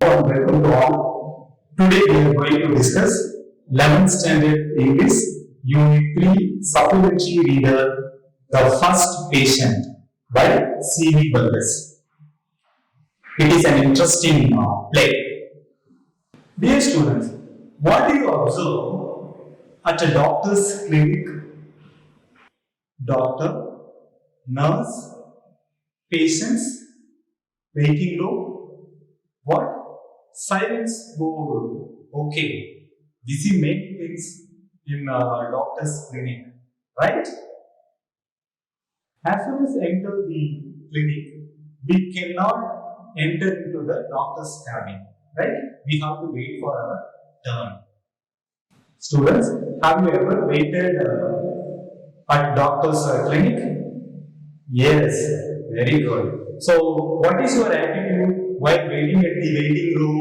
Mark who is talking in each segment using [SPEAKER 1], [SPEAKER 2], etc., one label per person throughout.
[SPEAKER 1] Welcome to all. Today we are going to discuss 11th standard English Unit 3 Supplementary Reader The First Patient by C.V. Burgess. It is an interesting play. Dear students, what do you observe at a doctor's clinic? Doctor, nurse, patients, waiting room. What? Silence board. Okay. We see many things in doctor's clinic, right? As soon as enter the clinic, we cannot enter into the doctor's cabin, right? We have to wait for our turn. Students, have you ever waited at doctor's clinic? Yes, very good. So, what is your attitude while waiting at the waiting room?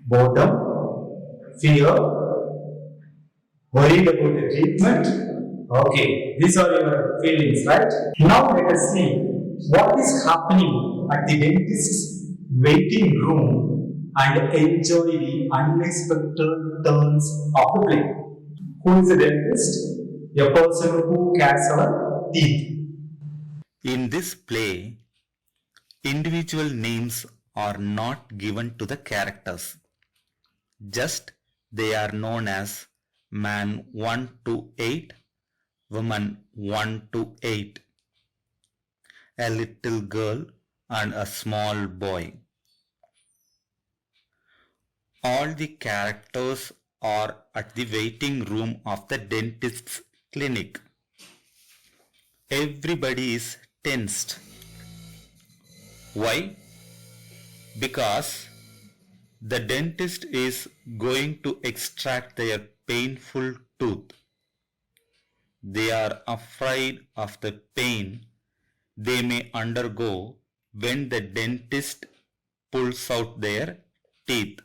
[SPEAKER 1] Boredom, fear, worried about the treatment? Okay, these are your feelings, right? Now let us see what is happening at the dentist's waiting room and enjoy the unexpected turns of the play. Who is a dentist? A person who cares our teeth.
[SPEAKER 2] In this play, individual names are not given to the characters. Just they are known as man 1 to 8, woman 1 to 8, a little girl and a small boy. All the characters are at the waiting room of the dentist's clinic. Everybody is tensed. Why? Because the dentist is going to extract their painful tooth. They are afraid of the pain they may undergo when the dentist pulls out their teeth.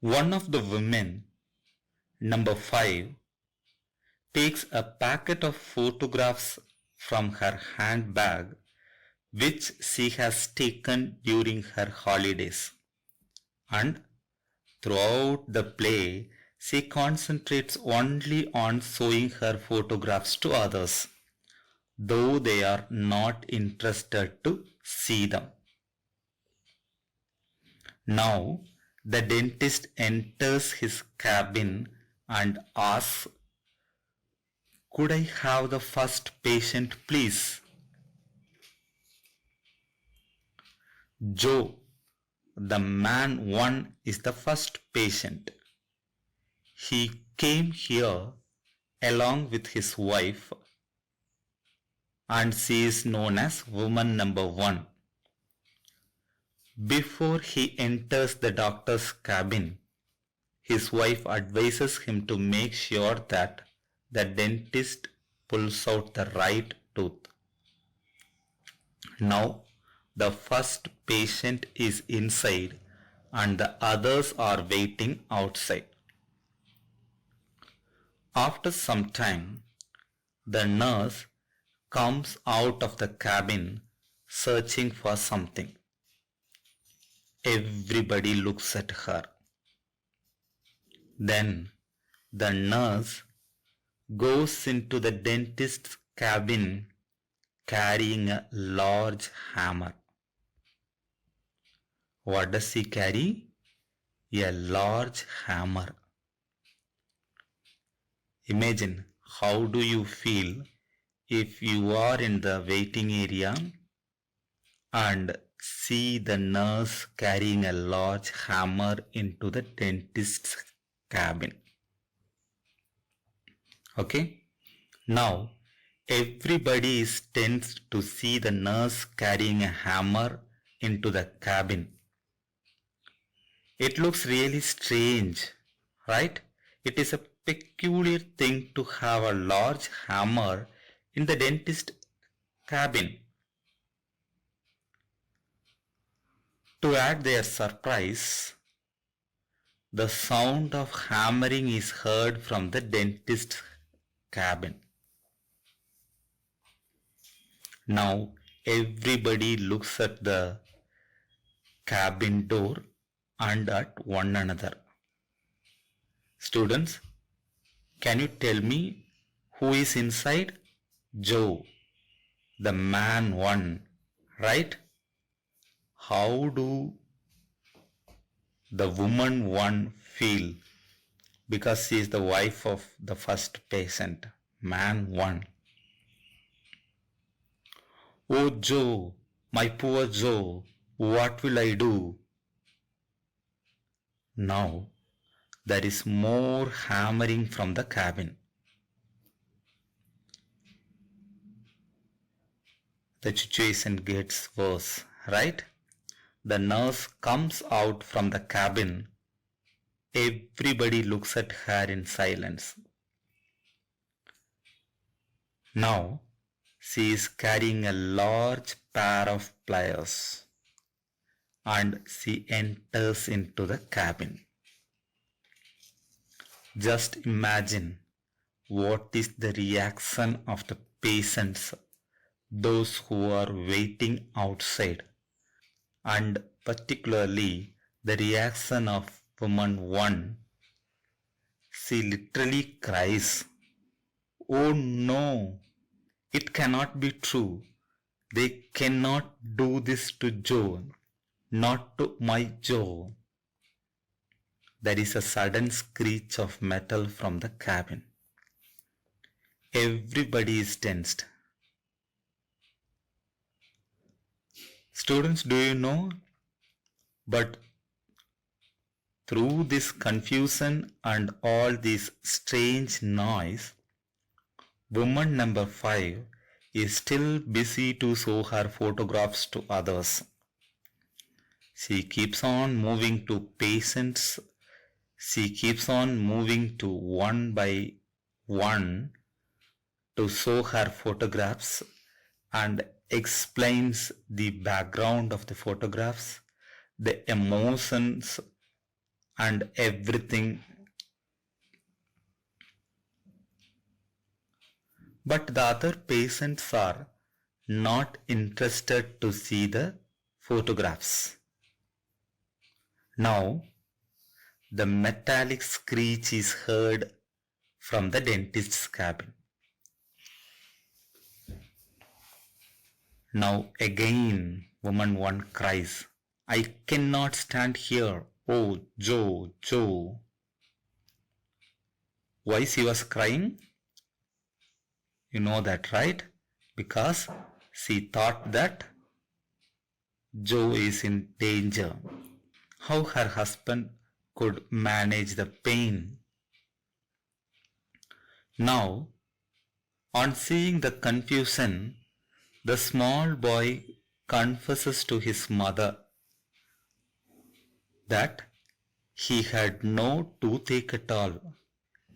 [SPEAKER 2] One of the women, number 5, takes a packet of photographs from her handbag which she has taken during her holidays. And throughout the play, she concentrates only on showing her photographs to others, though they are not interested to see them. Now, the dentist enters his cabin and asks, "Could I have the first patient, please?" Joe, the man 1, is the first patient. He came here along with his wife, and she is known as woman number 1. Before he enters the doctor's cabin, his wife advises him to make sure that the dentist pulls out the right tooth. Now, the first patient is inside and the others are waiting outside. After some time, the nurse comes out of the cabin searching for something. Everybody looks at her. Then the nurse goes into the dentist's cabin carrying a large hammer. What does she carry? A large hammer. Imagine, how do you feel if you are in the waiting area and see the nurse carrying a large hammer into the dentist's cabin? Okay? Now, everybody is tense to see the nurse carrying a hammer into the cabin. It looks really strange, right? It is a peculiar thing to have a large hammer in the dentist cabin. To add their surprise, the sound of hammering is heard from the dentist's cabin. Now everybody looks at the cabin door and at one another. Students, can you tell me who is inside? Joe, the man one, right? How do the woman one feel? Because she is the wife of the first patient, man one. Oh Joe, my poor Joe, what will I do? Now there is more hammering from the cabin. The situation gets worse, right? The nurse comes out from the cabin. Everybody looks at her in silence. Now she is carrying a large pair of pliers and she enters into the cabin. Just imagine what is the reaction of the patients, those who are waiting outside, and particularly the reaction of woman 1. She literally cries, "Oh no, it cannot be true. They cannot do this to Joe, not to my Joe." There is a sudden screech of metal from the cabin. Everybody is tensed. Students, do you know? But through this confusion and all this strange noise, woman number 5 is still busy to show her photographs to others. She keeps on moving to patients. She keeps on moving to one by one to show her photographs and explains the background of the photographs, the emotions and everything. But the other patients are not interested to see the photographs. Now, the metallic screech is heard from the dentist's cabin. Now again, woman 1 cries, "I cannot stand here. Oh, Joe, Joe." Why she was crying? You know that, right? Because she thought that Joe is in danger. How her husband could manage the pain. Now, on seeing the confusion, the small boy confesses to his mother that he had no toothache at all.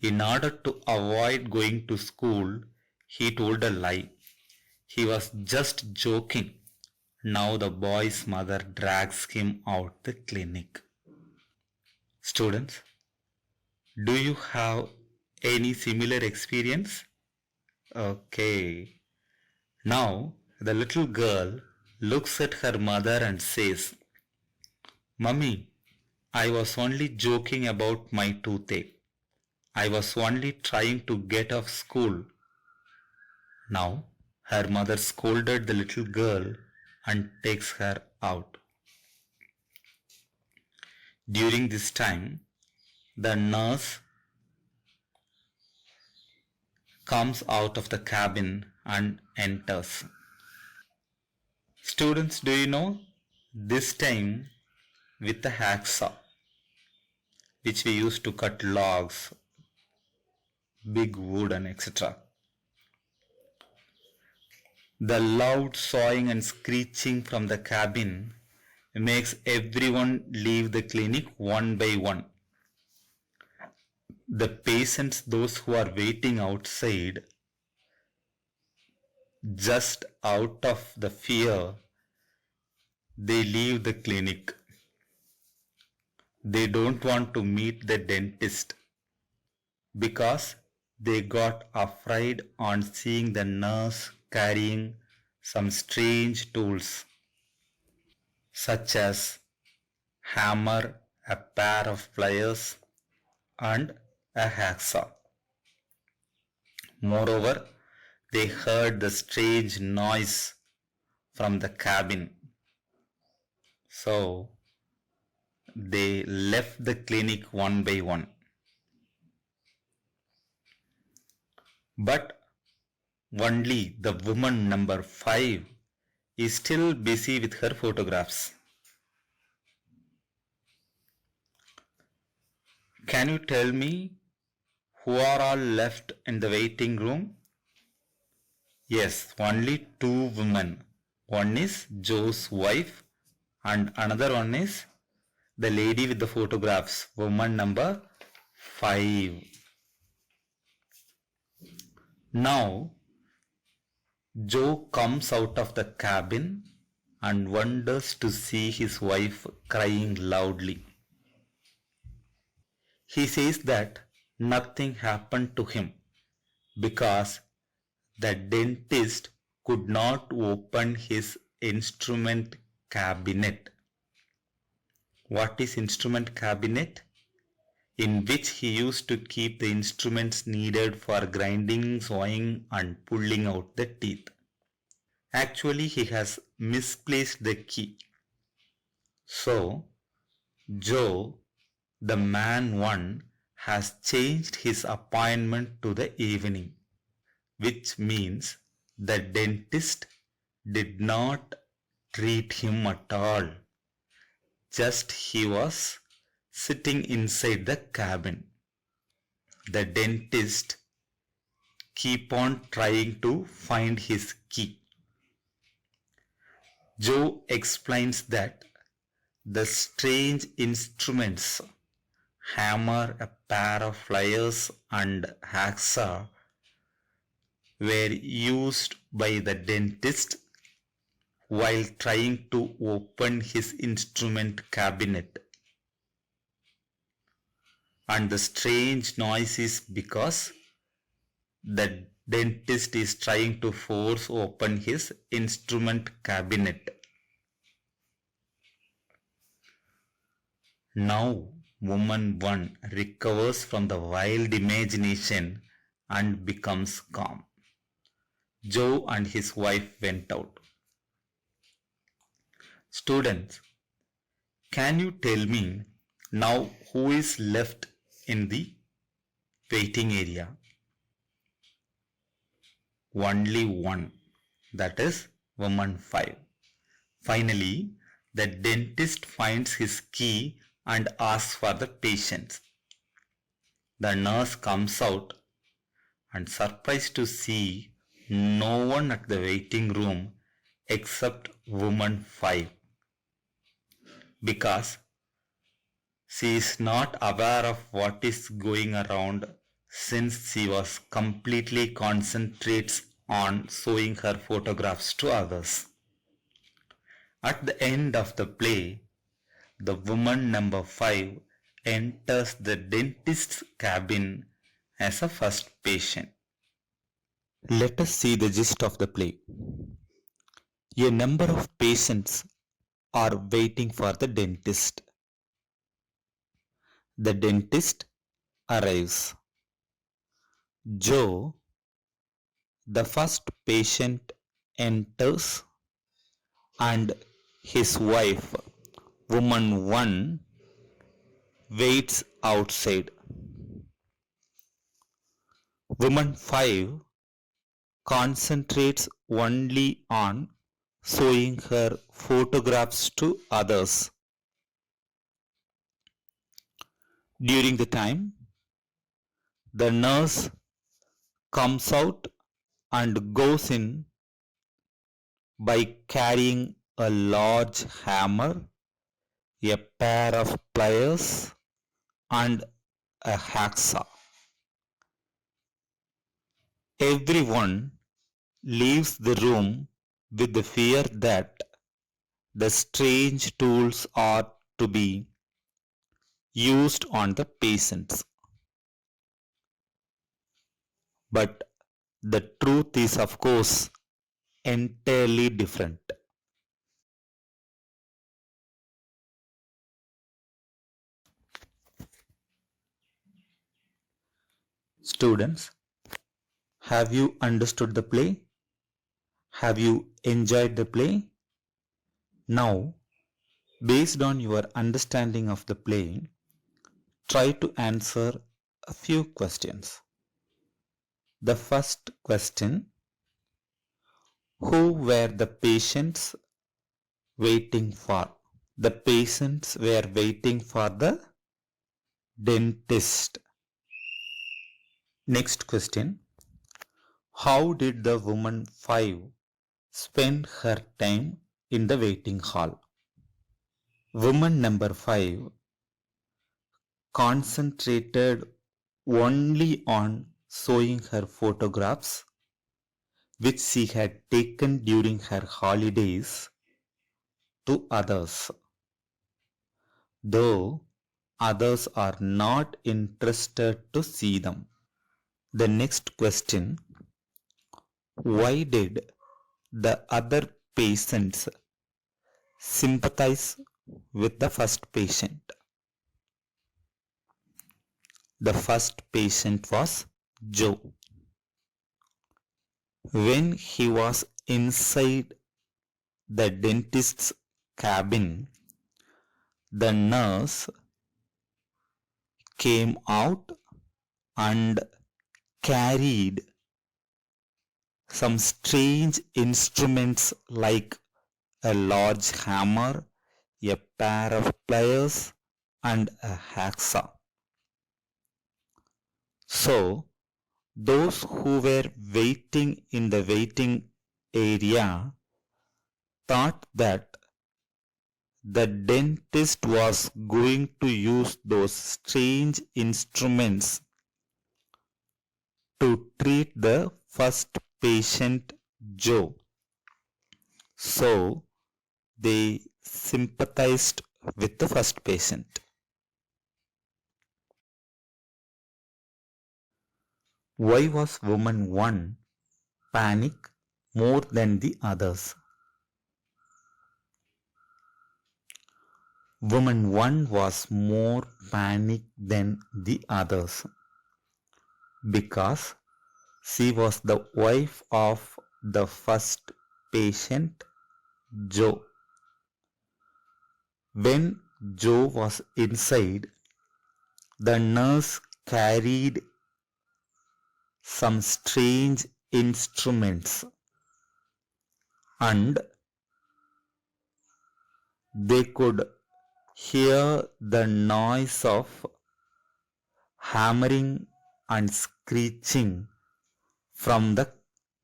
[SPEAKER 2] In order to avoid going to school, he told a lie. He was just joking. Now the boy's mother drags him out the clinic. Students, do you have any similar experience? Okay. Now the little girl looks at her mother and says, "Mummy, I was only joking about my toothache. I was only trying to get off school." Now her mother scolded the little girl and takes her out. During this time, the nurse comes out of the cabin and enters. Students, do you know? This time with the hacksaw, which we use to cut logs, big wood and etc. The loud sawing and screeching from the cabin makes everyone leave the clinic one by one. The patients, those who are waiting outside, just out of the fear, they leave the clinic. They don't want to meet the dentist because they got afraid on seeing the nurse carrying some strange tools such as hammer, a pair of pliers, and a hacksaw. Moreover, they heard the strange noise from the cabin. So they left the clinic one by one. But only the woman number 5 is still busy with her photographs. Can you tell me who are all left in the waiting room? Yes, only 2 women. One is Joe's wife and another one is the lady with the photographs, woman number 5. Now, Joe comes out of the cabin and wonders to see his wife crying loudly. He says that nothing happened to him because the dentist could not open his instrument cabinet. What is instrument cabinet? In which he used to keep the instruments needed for grinding, sawing and pulling out the teeth. Actually, he has misplaced the key. So, Joe, the man 1, has changed his appointment to the evening, which means the dentist did not treat him at all. Just he was sitting inside the cabin. The dentist keep on trying to find his key. Joe explains that the strange instruments, hammer, a pair of pliers and hacksaw, were used by the dentist while trying to open his instrument cabinet. And the strange noise is because the dentist is trying to force open his instrument cabinet. Now, woman 1 recovers from the wild imagination and becomes calm. Joe and his wife went out. Students, can you tell me now who is left in the waiting area? Only one, that is woman 5. Finally, the dentist finds his key and asks for the patients. The nurse comes out and surprised to see no one at the waiting room except woman 5, because she is not aware of what is going around since she was completely concentrates on showing her photographs to others. At the end of the play, the woman number 5 enters the dentist's cabin as a first patient. Let us see the gist of the play. A number of patients are waiting for the dentist. The dentist arrives. Joe, the first patient, enters and his wife, woman 1, waits outside. Woman 5 concentrates only on showing her photographs to others. During the time, the nurse comes out and goes in by carrying a large hammer, a pair of pliers, and a hacksaw. Everyone leaves the room with the fear that the strange tools are to be used on the patients. But the truth is, of course, entirely different. Students, have you understood the play? Have you enjoyed the play? Now, based on your understanding of the play, try to answer a few questions. The first question: who were the patients waiting for? The patients were waiting for the dentist. Next question: how did the woman 5 spend her time in the waiting hall? Woman number 5 concentrated only on showing her photographs which she had taken during her holidays to others, though others are not interested to see them. The next question: why did the other patients sympathize with the first patient? The first patient was Joe. When he was inside the dentist's cabin, the nurse came out and carried some strange instruments like a large hammer, a pair of pliers, and a hacksaw. So, those who were waiting in the waiting area thought that the dentist was going to use those strange instruments to treat the first patient, Joe. So, they sympathized with the first patient. Why was woman 1 panic more than the others? Woman 1 was more panicked than the others because she was the wife of the first patient, Joe. When Joe was inside, the nurse carried some strange instruments and they could hear the noise of hammering and screeching from the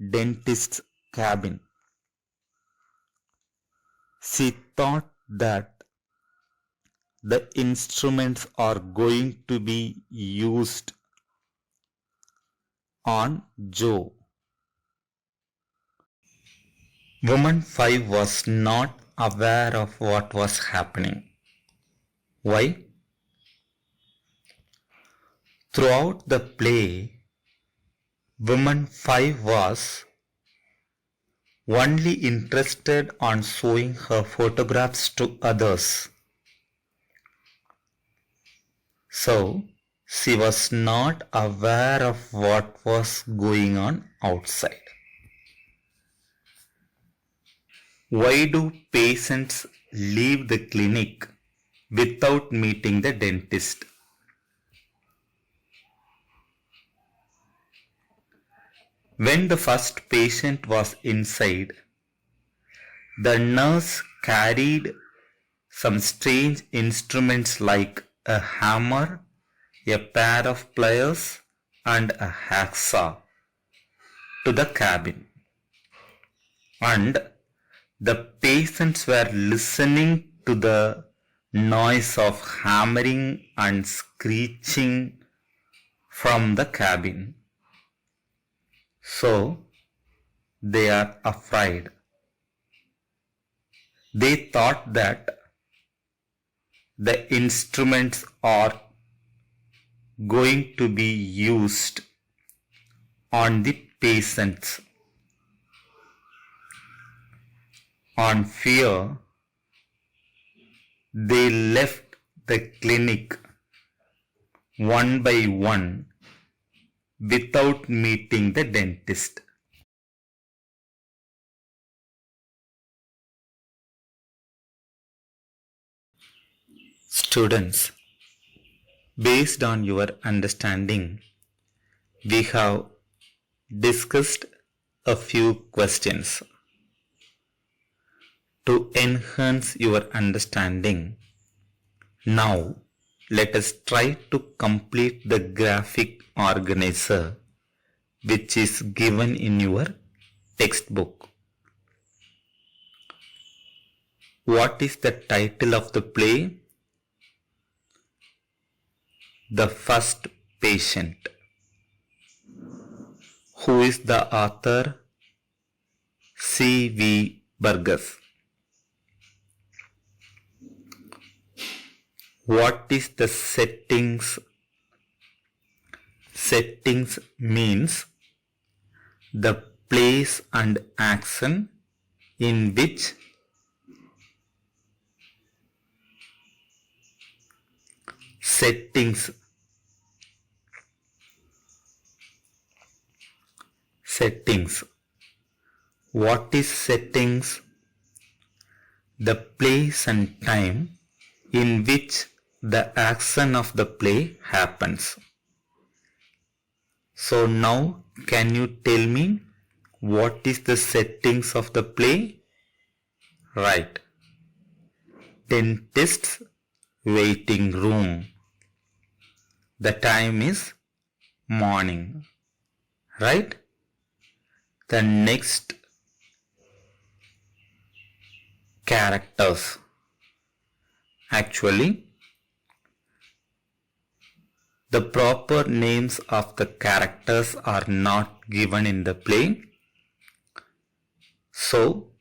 [SPEAKER 2] dentist's cabin. She thought that the instruments are going to be used on Joe. Woman 5 was not aware of what was happening. Why? Throughout the play, woman 5 was only interested on showing her photographs to others. So, she was not aware of what was going on outside. Why do patients leave the clinic without meeting the dentist? When the first patient was inside, the nurse carried some strange instruments like a hammer, a pair of pliers, and a hacksaw to the cabin. And the patients were listening to the noise of hammering and screeching from the cabin. So, they are afraid. They thought that the instruments are going to be used on the patients. On fear, they left the clinic one by one without meeting the dentist. Students, based on your understanding, we have discussed a few questions. To enhance your understanding, now let us try to complete the graphic organizer which is given in your textbook. What is the title of the play? The First Patient. Who is the author? C.V. Burgess. What is the settings? Settings means the place and action in which settings. What is settings? The place and time in which the action of the play happens. So now can you tell me what is the settings of the play? Right. Dentist's waiting room. The time is morning. Right? The next characters. Actually, the proper names of the characters are not given in the play. So,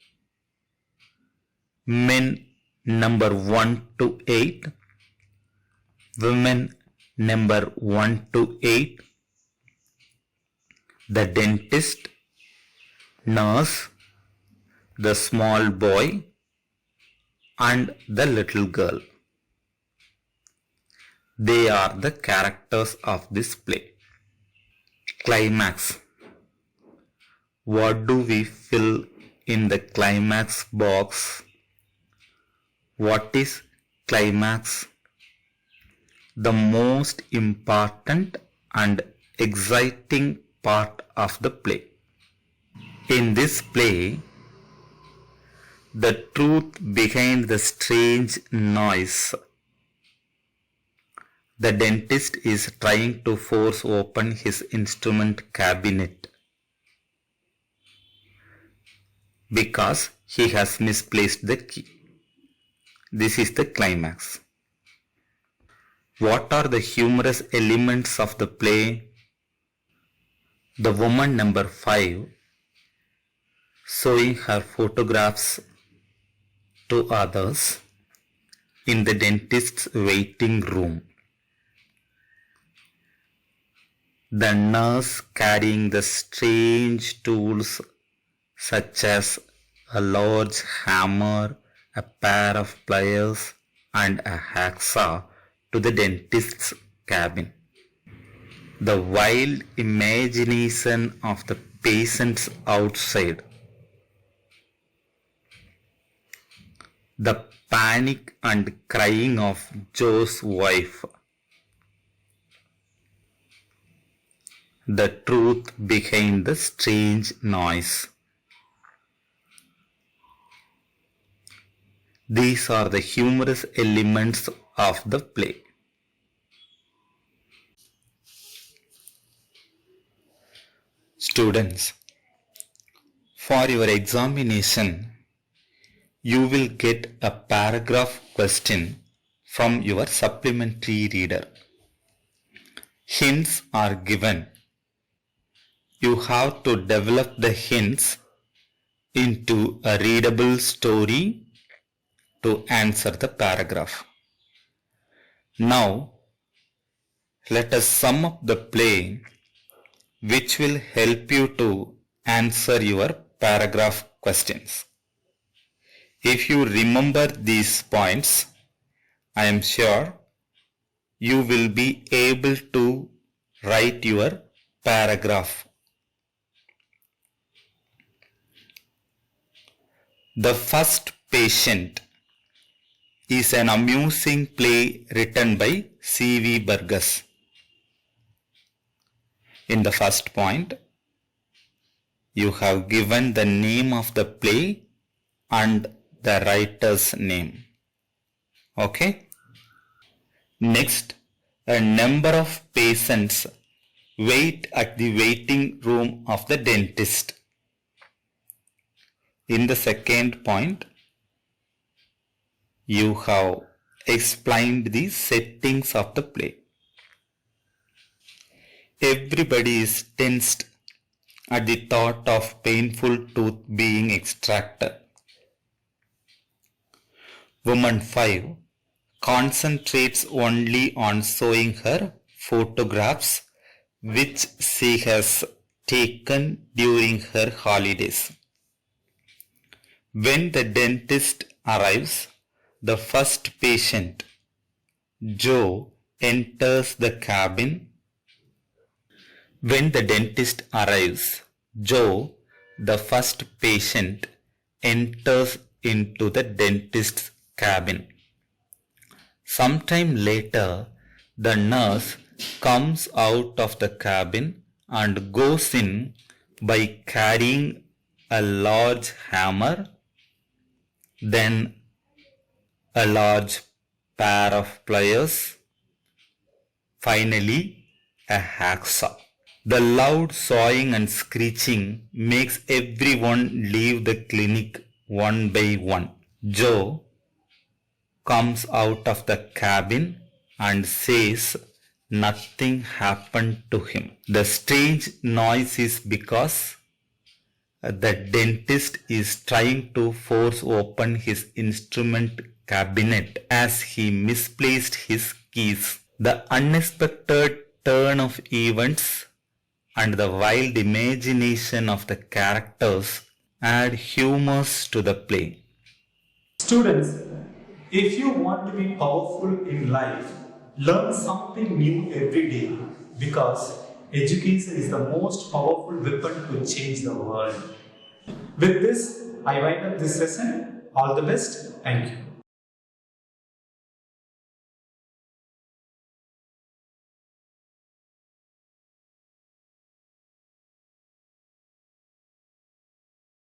[SPEAKER 2] men number 1 to 8, women number 1 to 8, the dentist, nurse, the small boy, and the little girl. They are the characters of this play. Climax. What do we fill in the climax box? What is climax? The most important and exciting part of the play. In this play, the truth behind the strange noise. The dentist is trying to force open his instrument cabinet because he has misplaced the key. This is the climax. What are the humorous elements of the play? The woman number 5 showing her photographs to others in the dentist's waiting room. The nurse carrying the strange tools such as a large hammer, a pair of pliers, and a hacksaw to the dentist's cabin. The wild imagination of the patients outside. The panic and crying of Joe's wife. The truth behind the strange noise. These are the humorous elements of the play. Students, for your examination, you will get a paragraph question from your supplementary reader. Hints are given. You have to develop the hints into a readable story to answer the paragraph. Now, let us sum up the play, which will help you to answer your paragraph questions. If you remember these points, I am sure you will be able to write your paragraph. The First Patient is an amusing play written by C.V. Burgess. In the first point, you have given the name of the play and the writer's name. Okay? Next, a number of patients wait at the waiting room of the dentist. In the second point, you have explained the settings of the play. Everybody is tensed at the thought of painful tooth being extracted. Woman 5 concentrates only on showing her photographs which she has taken during her holidays. When the dentist arrives, the first patient, Joe, enters the cabin. When the dentist arrives, Joe, the first patient, enters into the dentist's cabin. Sometime later, the nurse comes out of the cabin and goes in by carrying a large hammer, then a large pair of pliers, finally a hacksaw. The loud sawing and screeching makes everyone leave the clinic one by one. Joe comes out of the cabin and says nothing happened to him. The strange noise is because the dentist is trying to force open his instrument cabinet as he misplaced his keys. The unexpected turn of events and the wild imagination of the characters add humors to the play.
[SPEAKER 1] Students, if you want to be powerful in life, learn something new every day because education is the most powerful weapon to change the world. With this, I wind up this lesson. All the best. Thank you.